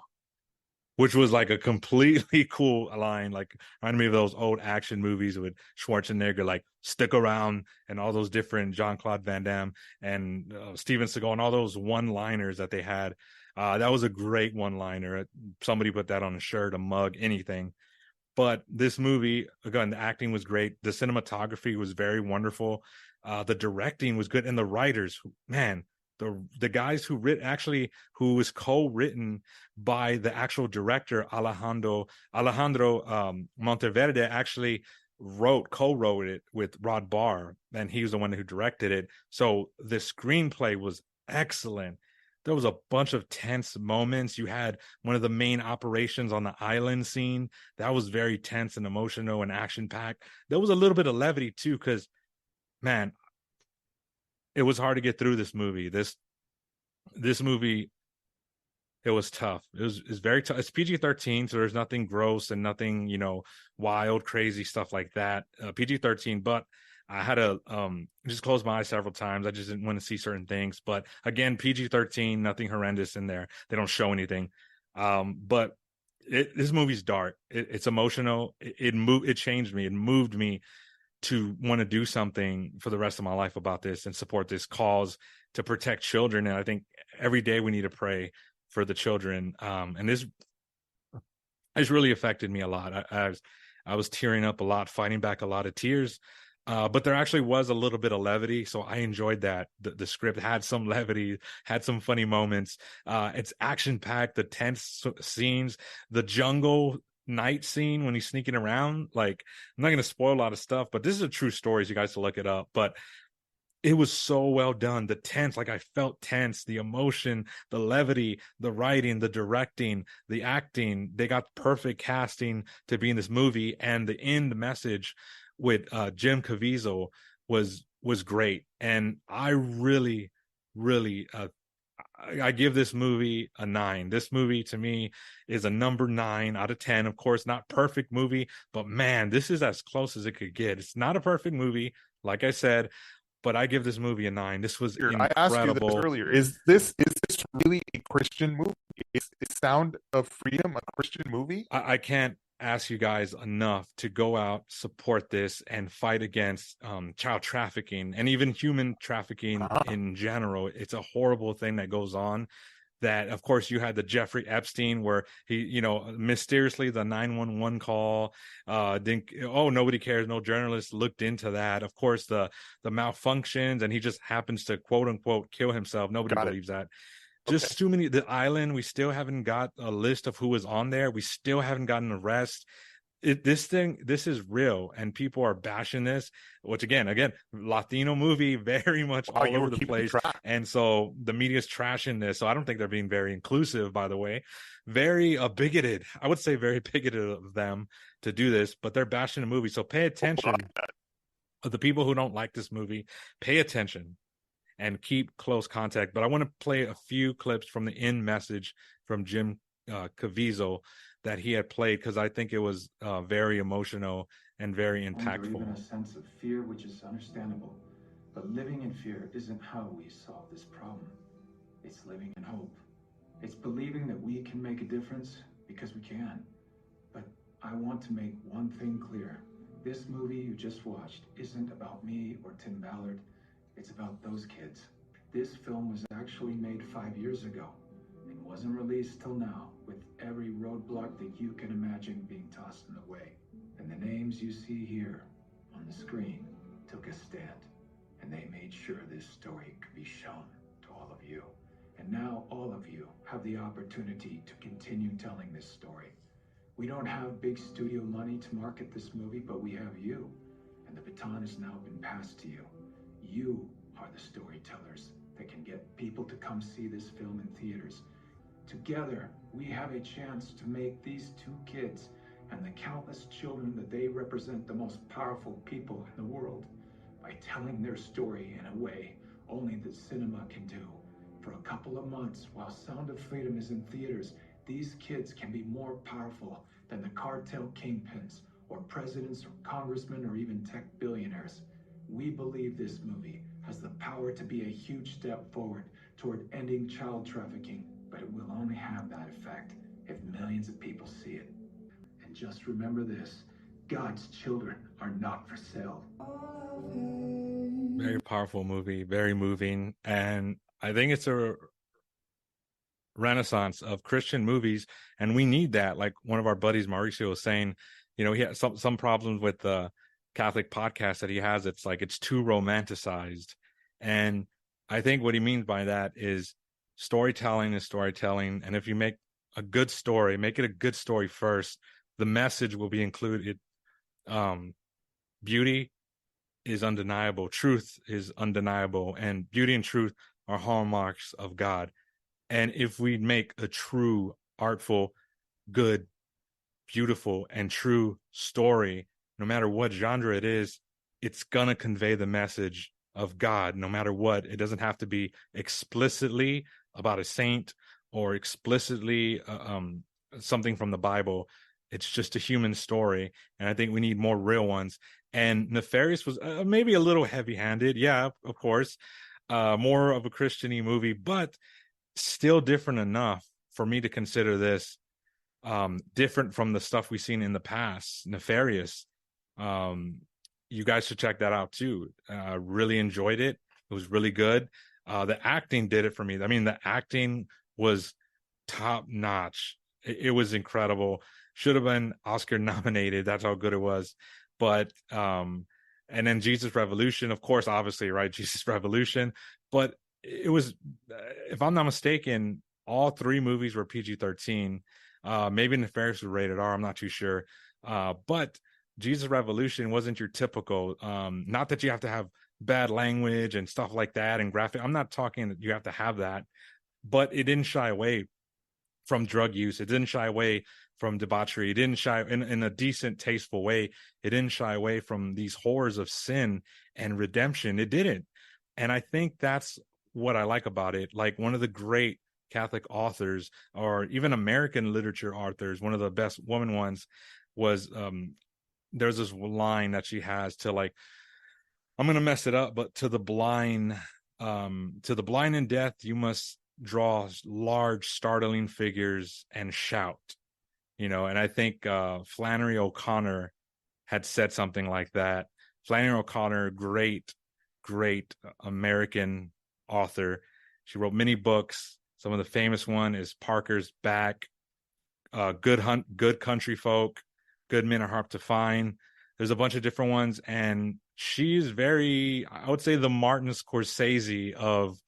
which was like a completely cool line, like reminded me of those old action movies with Schwarzenegger, like Stick Around, and all those different Jean-Claude Van Damme and Steven Seagal, and all those one-liners that they had. That was a great one-liner. Somebody put that on a shirt, a mug, anything. But this movie, again, the acting was great. The cinematography was very wonderful. The directing was good. And the writers, man, the guys who was co-written by the actual director, Alejandro Monteverde, actually co-wrote it with Rod Barr, and he was the one who directed it. So the screenplay was excellent. There was a bunch of tense moments. You had one of the main operations on the island scene. That was very tense and emotional and action-packed. There was a little bit of levity, too, because, man, it was hard to get through this movie. This movie, it was tough. It was very tough. It's PG-13, so there's nothing gross and nothing, wild, crazy stuff like that. PG-13, but I had to just close my eyes several times. I just didn't want to see certain things. But again, PG-13, nothing horrendous in there. They don't show anything. But this movie's dark. It's emotional. It changed me. It moved me. to want to do something for the rest of my life about this and support this cause to protect children. And I think every day we need to pray for the children. And this has really affected me a lot. I was tearing up a lot, fighting back a lot of tears. But there actually was a little bit of levity, so I enjoyed that. The script had some levity, had some funny moments. It's action-packed, the tense scenes, the jungle night scene when he's sneaking around. Like, I'm not going to spoil a lot of stuff, but this is a true story, so you guys to look it up. But it was so well done. The tense, like I felt tense, the emotion, the levity, the writing, the directing, the acting. They got perfect casting to be in this movie, and the end message with Jim Caviezel was great. And I really I give this movie a 9. This movie to me is a number 9 out of 10. Of course, not perfect movie, but man, this is as close as it could get. It's not a perfect movie, like I said, but I give this movie a 9. This was incredible. I asked you this earlier. Is this really a Christian movie? Is Sound of Freedom a Christian movie? I can't ask you guys enough to go out, support this, and fight against child trafficking and even human trafficking in general. It's a horrible thing that goes on. That, of course, you had the Jeffrey Epstein where he, mysteriously the 911 call, nobody cares, no journalist looked into that. Of course, the malfunctions, and he just happens to quote unquote kill himself. Nobody believes that. Just too many. The island, we still haven't got a list of who was on there. We still haven't gotten an arrest. This is real, and people are bashing this, which again, Latino movie, very much all over the place. And so the media's trashing this. So I don't think they're being very inclusive, by the way. Very bigoted. I would say very bigoted of them to do this, but they're bashing the movie. So pay attention. The people who don't like this movie, pay attention and keep close contact. But I want to play a few clips from the end message from Jim Caviezel that he had played, because I think it was very emotional and very impactful. Even a sense of fear, which is understandable. But living in fear isn't how we solve this problem. It's living in hope. It's believing that we can make a difference because we can. But I want to make one thing clear. This movie you just watched isn't about me or Tim Ballard. It's about those kids. This film was actually made 5 years ago and wasn't released till now, with every roadblock that you can imagine being tossed in the way. And the names you see here on the screen took a stand, and they made sure this story could be shown to all of you. And now all of you have the opportunity to continue telling this story. We don't have big studio money to market this movie, but we have you, and the baton has now been passed to you. You are the storytellers that can get people to come see this film in theaters. Together, we have a chance to make these 2 kids and the countless children that they represent the most powerful people in the world by telling their story in a way only the cinema can do. For a couple of months, while Sound of Freedom is in theaters, these kids can be more powerful than the cartel kingpins or presidents or congressmen or even tech billionaires. We believe this movie has the power to be a huge step forward toward ending child trafficking, but it will only have that effect if millions of people see it. And just remember this, God's children are not for sale. Very powerful movie, very moving, and I think it's a renaissance of Christian movies, and we need that. Like one of our buddies, Mauricio, was saying, he had some problems with the Catholic podcast that he has. It's like it's too romanticized, and I think what he means by that is storytelling is storytelling, and if you make a good story, make it a good story first, the message will be included. Beauty is undeniable, truth is undeniable, and beauty and truth are hallmarks of God. And if we make a true, artful, good, beautiful, and true story, no matter what genre it is, it's gonna convey the message of God, no matter what. It doesn't have to be explicitly about a saint or explicitly something from the Bible. It's just a human story, and I think we need more real ones. And Nefarious was maybe a little heavy-handed, yeah, of course, more of a Christian-y movie, but still different enough for me to consider this different from the stuff we've seen in the past. Nefarious, you guys should check that out too. Really enjoyed it. It was really good. The acting did it for me. I mean, the acting was top notch. It was incredible. Should have been Oscar nominated. That's how good it was. But and then Jesus Revolution, of course, obviously, right? Jesus Revolution. But it was, if I'm not mistaken, all three movies were PG-13. Maybe Nefarious was rated R. I'm not too sure. But Jesus Revolution wasn't your typical. Not that you have to have bad language and stuff like that and graphic. I'm not talking that you have to have that, but it didn't shy away from drug use. It didn't shy away from debauchery. It didn't shy in a decent, tasteful way. It didn't shy away from these horrors of sin and redemption. It didn't. And I think that's what I like about it. Like one of the great Catholic authors, or even American literature authors, one of the best woman ones was, there's this line that she has to, like, I'm going to mess it up, but to the blind in death, you must draw large, startling figures and shout, and I think Flannery O'Connor had said something like that. Flannery O'Connor, great American author. She wrote many books. Some of the famous one is Parker's Back, Good Country Folk, Good Men Are Hard to Find. There's a bunch of different ones, and she's very, I would say, the Martin Scorsese of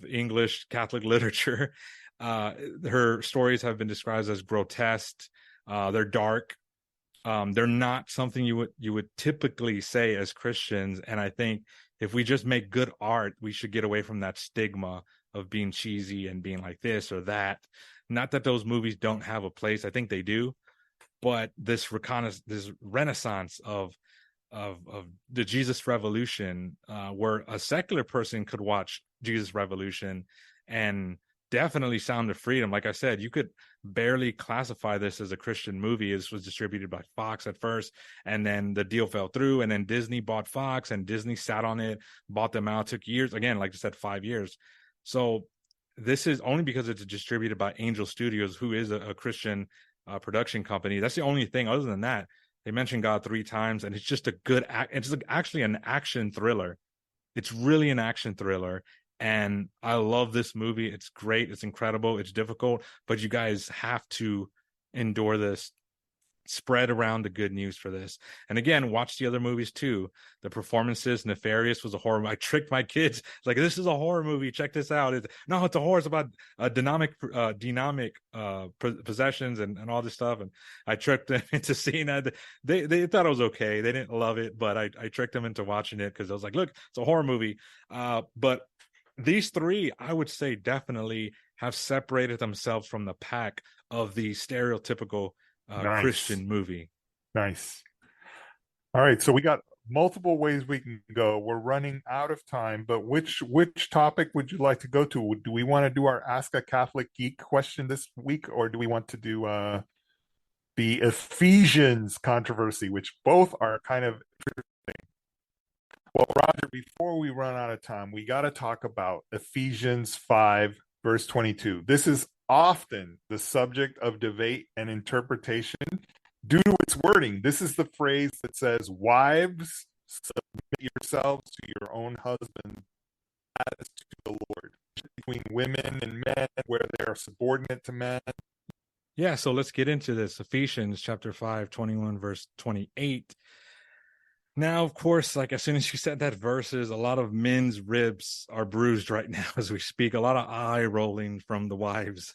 English Catholic literature. Her stories have been described as grotesque. They're dark. They're not something you would typically say as Christians. And I think if we just make good art, we should get away from that stigma of being cheesy and being like this or that. Not that those movies don't have a place. I think they do. But this renaissance of the Jesus Revolution, where a secular person could watch Jesus Revolution and definitely Sound of Freedom. Like I said, you could barely classify this as a Christian movie. This was distributed by Fox at first, and then the deal fell through, and then Disney bought Fox, and Disney sat on it, bought them out. Took years, again, like I said, 5 years. So this is only because it's distributed by Angel Studios, who is a Christian production company. That's the only thing. Other than that, they mentioned God 3 times, and it's just a good it's actually an action thriller. It's really an action thriller, and I love this movie. It's great. It's incredible. It's difficult, but you guys have to endure this. Spread around the good news for this. And again, watch the other movies too. The performances, Nefarious was a horror. I tricked my kids. Like, this is a horror movie. Check this out. No, it's a horror. It's about dynamic possessions and all this stuff. And I tricked them into seeing that. They thought it was okay. They didn't love it, but I tricked them into watching it because I was like, look, it's a horror movie. But these three, I would say, definitely have separated themselves from the pack of the stereotypical nice. Christian movie. Nice. All right, so we got multiple ways we can go. We're running out of time, but which topic would you like to go to? Do we want to do our Ask a Catholic Geek question this week, or do we want to do the Ephesians controversy, which both are kind of interesting? Well, Roger, before we run out of time, we got to talk about Ephesians 5, verse 22. This is often the subject of debate and interpretation due to its wording. This is the phrase that says, "Wives, submit yourselves to your own husband as to the Lord." Between women and men, where they are subordinate to men. Yeah, so let's get into this. Ephesians chapter 5, 21, verse 28. Now, of course, like as soon as you said that verses, a lot of men's ribs are bruised right now as we speak. A lot of eye rolling from the wives.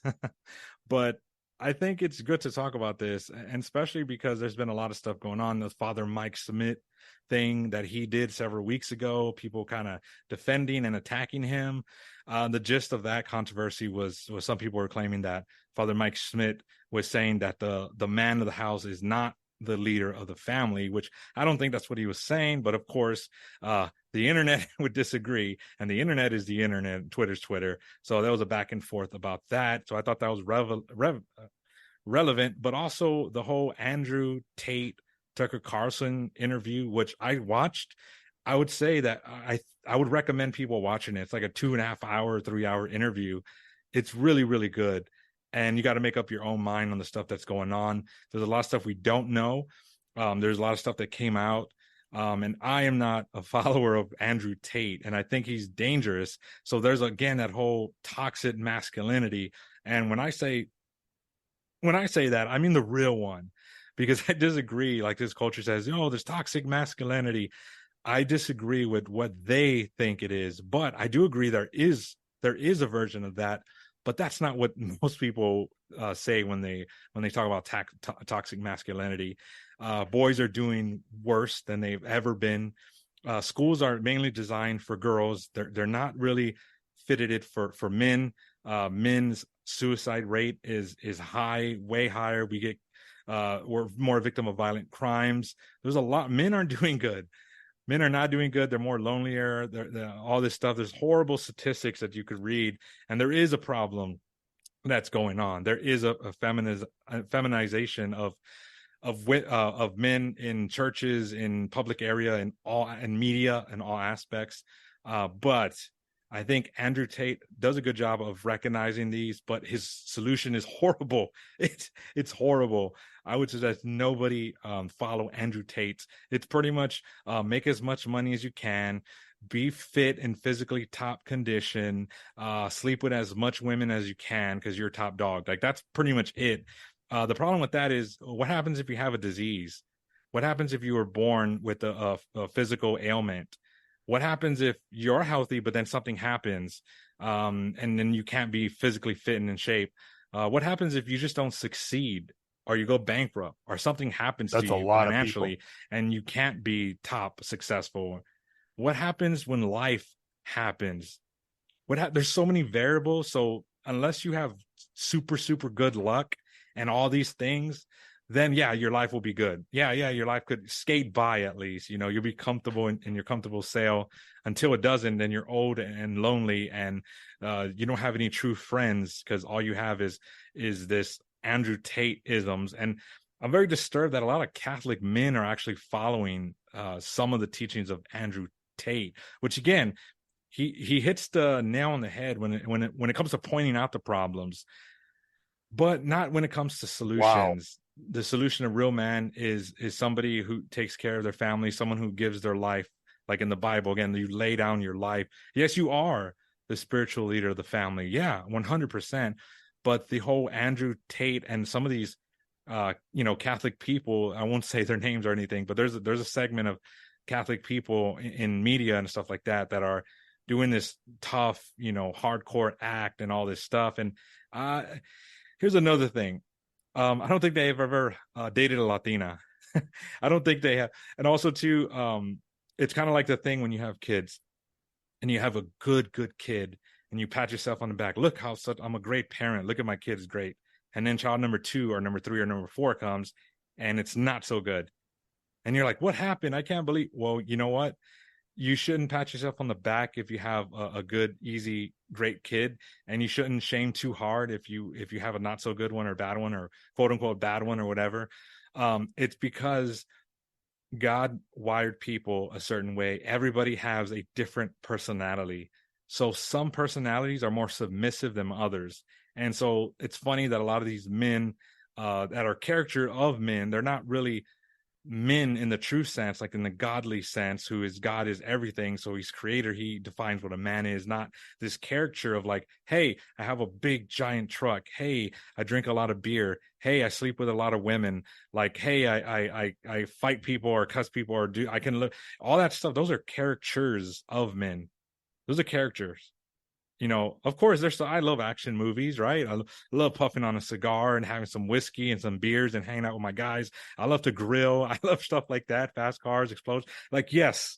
But I think it's good to talk about this, and especially because there's been a lot of stuff going on. The Father Mike Smith thing that he did several weeks ago, people kind of defending and attacking him. The gist of that controversy was some people were claiming that Father Mike Smith was saying that the man of the house is not the leader of the family, which I don't think that's what he was saying. But of course, the internet would disagree, and the internet is the internet. Twitter's Twitter. So there was a back and forth about that. So I thought that was relevant, but also the whole Andew Tate, Tucker Carlson interview, which I watched. I would say that I would recommend people watching it. It's like a 2.5 hour, 3 hour interview. It's really, really good. And you got to make up your own mind on the stuff that's going on. There's a lot of stuff we don't know. There's a lot of stuff that came out. And I am not a follower of Andew Tate, and I think he's dangerous. So there's again that whole toxic masculinity. And when I say that, I mean the real one, because I disagree. Like this culture says, oh, there's toxic masculinity. I disagree with what they think it is, but I do agree there is a version of that, but that's not what most people say when they talk about toxic masculinity. Boys are doing worse than they've ever been. Schools are mainly designed for girls. They're not really fitted for men. Men's suicide rate is high, way higher. We're more victim of violent crimes. There's a lot. Men aren't doing good. Men are not doing good. They're more lonelier. They're all this stuff. There's horrible statistics that you could read, and there is a problem that's going on. There is a feminization of men in churches, in public area, in media, in all aspects. But I think Andew Tate does a good job of recognizing these, but his solution is horrible. It's horrible. I would suggest nobody follow Andew Tate. It's pretty much make as much money as you can, be fit and physically top condition, sleep with as much women as you can because you're top dog. Like that's pretty much it. The problem with that is what happens if you have a disease? What happens if you were born with a physical ailment? What happens if you're healthy, but then something happens and then you can't be physically fit and in shape? What happens if you just don't succeed or you go bankrupt or something happens to you financially and you can't be top successful? What happens when life happens? There's so many variables. So unless you have super, super good luck and all these things, then yeah, your life will be good. Yeah, your life could skate by at least. You know, you'll be comfortable in your comfortable sail until it doesn't. Then you're old and lonely, and you don't have any true friends because all you have is this Andew Tate isms. And I'm very disturbed that a lot of Catholic men are actually following some of the teachings of Andew Tate, which again, he hits the nail on the head when it comes to pointing out the problems, but not when it comes to solutions. Wow. The solution of real man is somebody who takes care of their family, someone who gives their life, like in the Bible. Again, you lay down your life. Yes, you are the spiritual leader of the family. Yeah, 100%. But the whole Andew Tate and some of these, Catholic people, I won't say their names or anything, but there's a segment of Catholic people in media and stuff like that are doing this tough, hardcore act and all this stuff. And here's another thing. I don't think they've ever dated a Latina. I don't think they have. And also, too, it's kind of like the thing when you have kids and you have a good kid and you pat yourself on the back. Look I'm a great parent. Look at my kid is great. And then child number 2 or number 3 or number 4 comes and it's not so good. And you're like, what happened? I can't believe. Well, you know what? You shouldn't pat yourself on the back if you have a good, easy, great kid, and you shouldn't shame too hard if you have a not so good one or bad one or quote unquote bad one or whatever. It's because God wired people a certain way. Everybody has a different personality. So some personalities are more submissive than others. And so it's funny that a lot of these men that are caricature of men, they're not really men in the true sense, like in the godly sense, who is God is everything. So he's creator. He defines what a man is, not this caricature of like, hey, I have a big giant truck. Hey, I drink a lot of beer. Hey, I sleep with a lot of women. Like, hey, I fight people or cuss people or I can live all that stuff. Those are caricatures of men. Those are characters. Of course, I love action movies, right? I love puffing on a cigar and having some whiskey and some beers and hanging out with my guys. I love to grill. I love stuff like that. Fast cars, explosions. Like, yes,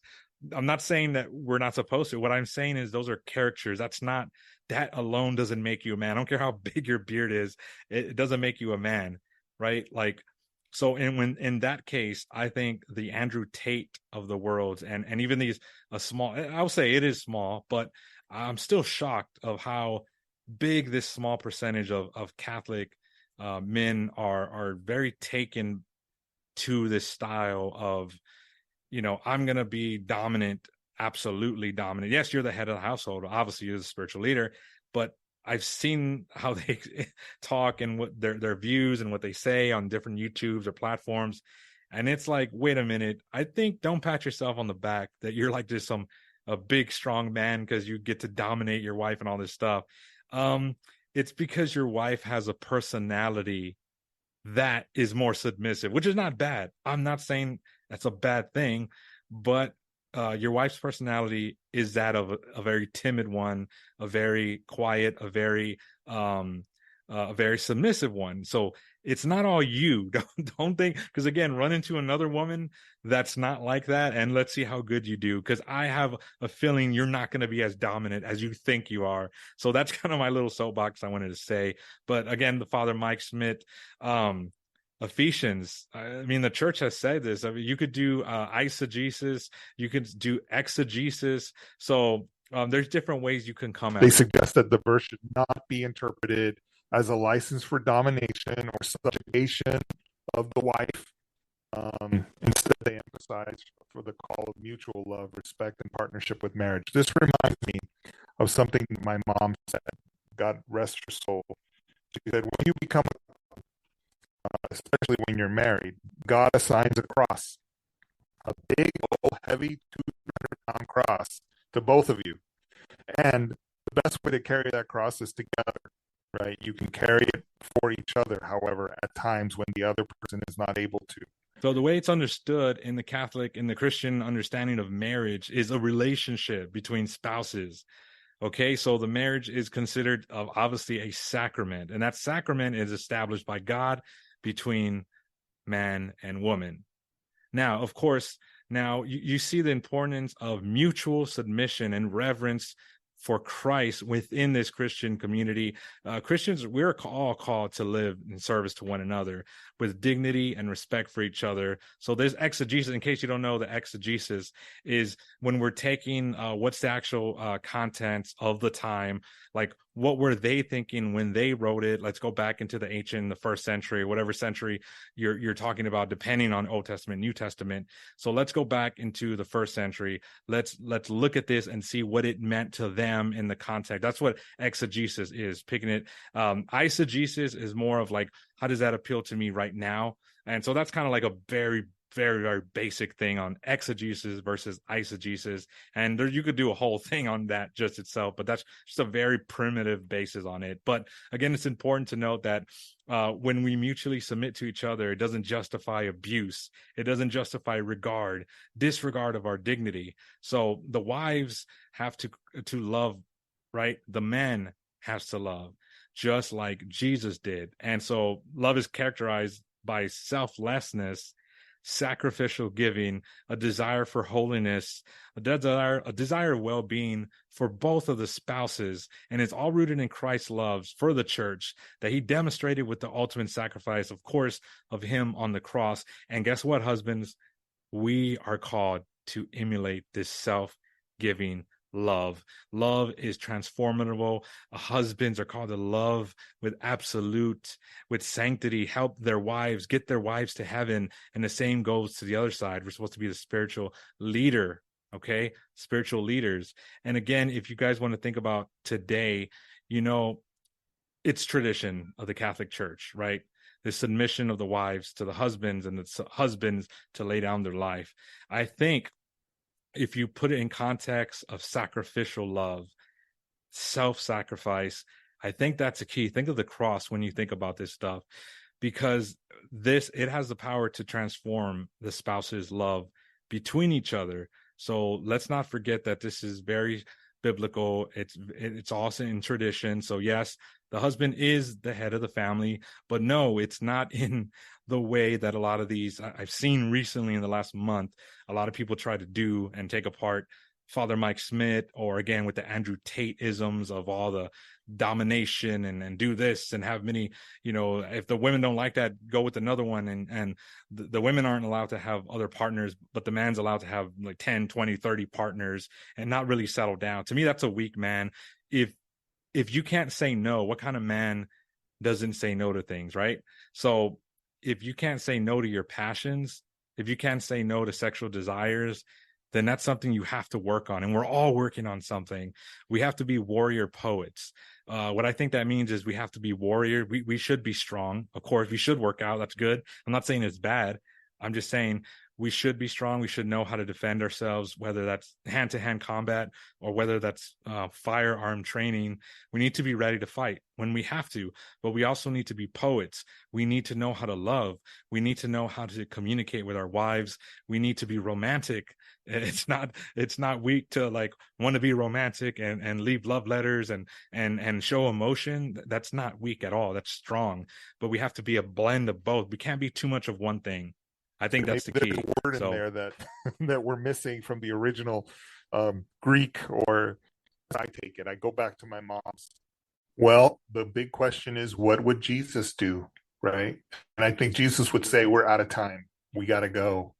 I'm not saying that we're not supposed to. What I'm saying is those are characters. That alone doesn't make you a man. I don't care how big your beard is. It doesn't make you a man, right? Like, so in that case, I think the Andew Tate of the world and even these I'll say it is small, but I'm still shocked of how big this small percentage of Catholic men are very taken to this style of, I'm going to be dominant, absolutely dominant. Yes, you're the head of the household. Obviously, you're the spiritual leader, but I've seen how they talk and what their views and what they say on different YouTubes or platforms. And it's like, wait a minute, I think don't pat yourself on the back that you're like just a big strong man because you get to dominate your wife and all this stuff. It's because your wife has a personality that is more submissive, which is not bad. I'm not saying that's a bad thing, but your wife's personality is that of a very timid one, a very quiet, a very submissive one. So it's not all you. Don't think, because again, run into another woman that's not like that, and let's see how good you do. Because I have a feeling you're not going to be as dominant as you think you are. So that's kind of my little soapbox I wanted to say. But again, the Father Mike Smith, Ephesians. I mean, the church has said this. I mean, you could do eisegesis, you could do exegesis. So there's different ways you can come at it. They suggest that the verse should not be interpreted as a license for domination or subjugation of the wife. Instead, they emphasize for the call of mutual love, respect, and partnership with marriage. This reminds me of something my mom said. God rest her soul. She said, when you become, especially when you're married, God assigns a cross, a big, old, heavy 200-pound cross to both of you. And the best way to carry that cross is together, right? You can carry it for each other, however, at times when the other person is not able to. So the way it's understood in the Catholic, in the Christian understanding of marriage is a relationship between spouses. Okay, so the marriage is considered obviously a sacrament, and that sacrament is established by God between man and woman. Now, of course, you see the importance of mutual submission and reverence for Christ within this Christian community. Christians, we're all called to live in service to one another with dignity and respect for each other. So there's exegesis. In case you don't know, the exegesis is when we're taking what's the actual contents of the time, like what were they thinking when they wrote it? Let's go back into the first century, whatever century you're talking about, depending on Old Testament, New Testament. So let's go back into the first century. Let's look at this and see what it meant to them in the context. That's what exegesis is, picking it. Eisegesis is more of like, how does that appeal to me right now? And so that's kind of like a very, very, very basic thing on exegesis versus eisegesis. And you could do a whole thing on that just itself, but that's just a very primitive basis on it. But again, it's important to note that when we mutually submit to each other, it doesn't justify abuse. It doesn't justify disregard of our dignity. So the wives have to love, right? The man has to love, just like Jesus did. And so love is characterized by selflessness, sacrificial giving, a desire for holiness, a desire of well-being for both of the spouses. And it's all rooted in Christ's love for the church that he demonstrated with the ultimate sacrifice, of course, of him on the cross. And guess what, husbands? We are called to emulate this self-giving love. Love is transformable. Husbands are called to love with sanctity, help their wives, get their wives to heaven. And the same goes to the other side. We're supposed to be the spiritual leader. Okay. Spiritual leaders. And again, if you guys want to think about today, it's tradition of the Catholic Church, right? The submission of the wives to the husbands and the husbands to lay down their life. I think if you put it in context of sacrificial love, self-sacrifice, I think that's a key. Think of the cross when you think about this stuff, because it has the power to transform the spouse's love between each other. So let's not forget that this is very biblical. It's also in tradition. So yes, the husband is the head of the family, but no, it's not in the way that a lot of these I've seen recently in the last month. A lot of people try to do and take apart Father Mike Smith, or again with the Andew Tate isms of all the domination and do this and have many, if the women don't like that, go with another one. And the women aren't allowed to have other partners, but the man's allowed to have like 10, 20, 30 partners and not really settle down. To me, that's a weak man. If you can't say no, what kind of man doesn't say no to things, right? So if you can't say no to your passions, if you can't say no to sexual desires, then that's something you have to work on. And we're all working on something. We have to be warrior poets. What I think that means is we have to be warrior. We should be strong. Of course, we should work out. That's good. I'm not saying it's bad, I'm just saying we should be strong. We should know how to defend ourselves, whether that's hand-to-hand combat or whether that's firearm training. We need to be ready to fight when we have to, but we also need to be poets. We need to know how to love. We need to know how to communicate with our wives. We need to be romantic. It's not weak to like want to be romantic and leave love letters and show emotion. That's not weak at all. That's strong. But we have to be a blend of both. We can't be too much of one thing. I think that's the key. There's a word in there that that we're missing from the original Greek, or I take it. I go back to my mom's. Well, the big question is, what would Jesus do, right? And I think Jesus would say, we're out of time. We got to go.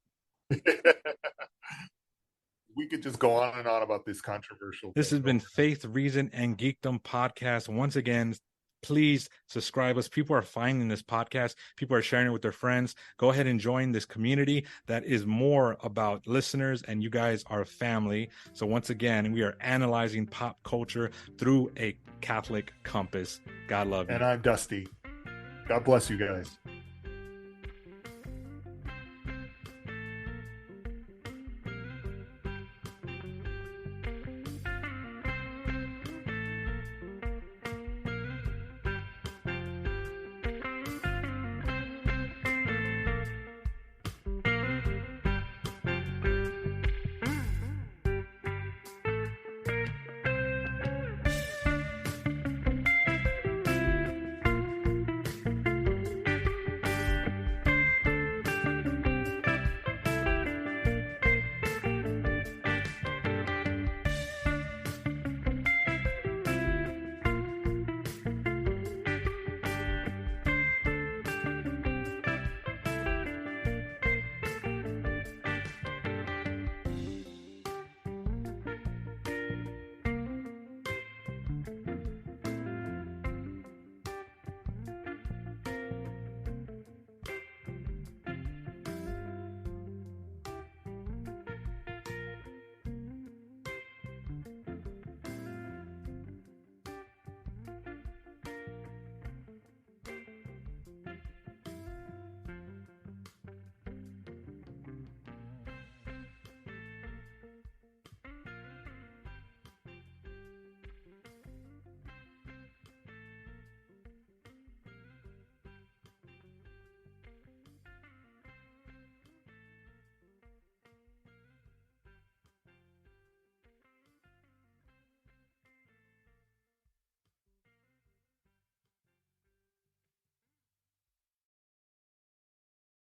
We could just go on and on about this controversial. This has been Faith, Reason, and Geekdom podcast. Once again, please subscribe us. People are finding this podcast. People are sharing it with their friends. Go ahead and join this community that is more about listeners, and you guys are family. So once again, we are analyzing pop culture through a Catholic compass. God love you. And I'm Dusty. God bless you guys.